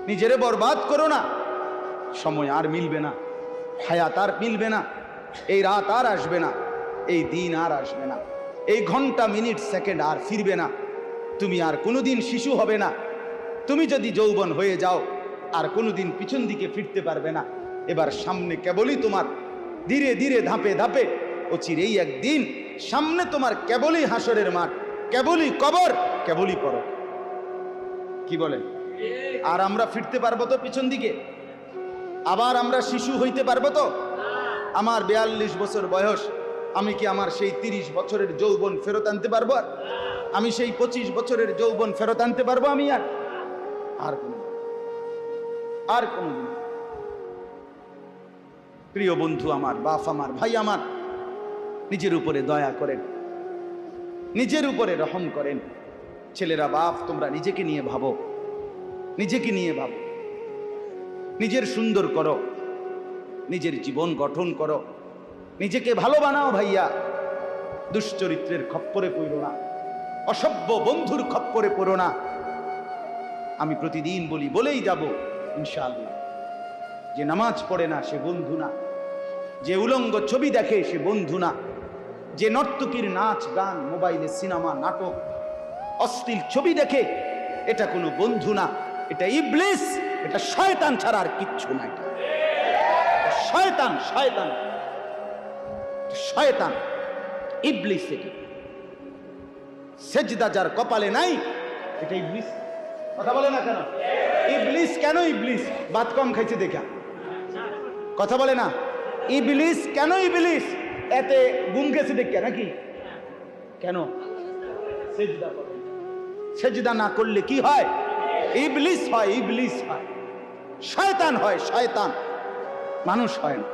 নিজেরে বরবাদ করো না। সময় আর মিলবে না, হায়াত আর মিলবে না, এই রাত আর আসবে না, এই দিন আর আসবে না, এই ঘন্টা মিনিট সেকেন্ড আর ফিরবে না। তুমি আর কোনোদিন শিশু হবে না। তুমি যদি যৌবন হয়ে যাও আর কোনোদিন পিছন দিকে ফিরতে পারবে না। এবার সামনে কেবলই তোমার, ধীরে ধীরে ধাপে ধাপে অচিরেই একদিন সামনে তোমার কেবলই হাসরের মাঠ, কেবলই কবর, কেবলই পরক। কি বলেন? আর আমরা ফিরতে পারবো তো পিছন দিকে? আবার আমরা শিশু হইতে পারবো তো? আমার 42 বছর বয়স, আমি কি আমার সেই 30 বছরের যৌবন ফেরত আনতে পারবো? আমি সেই 25 বছরের যৌবন ফেরত আনতে পারবো? আমি আর কোনদিন। প্রিয় বন্ধু আমার, বাপ আমার, ভাই আমার, নিজের উপরে দয়া করেন, নিজের উপরে রহম করেন। ছেলেরা, বাপ, তোমরা নিজেকে নিয়ে ভাবো, নিজেকে নিয়ে ভাবো, নিজের সুন্দর করো, নিজের জীবন গঠন করো, নিজেকে ভালো বানাও ভাইয়া। দুশ্চরিত্রের খপ্পরে পড়ো না, অসভ্য বন্ধুর খপ্পরে পড়ো না। আমি প্রতিদিন বলি, বলেই যাব ইনশাআল্লাহ, যে নামাজ পড়ে না সে বন্ধু না, যে উলঙ্গ ছবি দেখে সে বন্ধু না, যে নর্তকীর নাচ গান, মোবাইলে সিনেমা, নাটক, অশ্লীল ছবি দেখে, এটা কোনো বন্ধু না, এটা ইবলিস, এটা শয়তান ছাড়া আর কিচ্ছু না। এটা শয়তান, শয়তান, শয়তান, ইবলিস। এটা সেজদা যার কপালে নাই, এটা ইবলিস। কথা বলে না কেন? ইবলিস কেন ইবলিস? ভাত কম খাইছে দেখা। কথা বলে না? ইবলিস কেন ইবলিস? এতে গুম গেছে দেখা নাকি? কেন? সেজদা করে। সেজদা না করলে কি হয়? ইবলিস হয়, ইবলিস হয়, শয়তান হয়, শয়তান, মানুষ হয় না।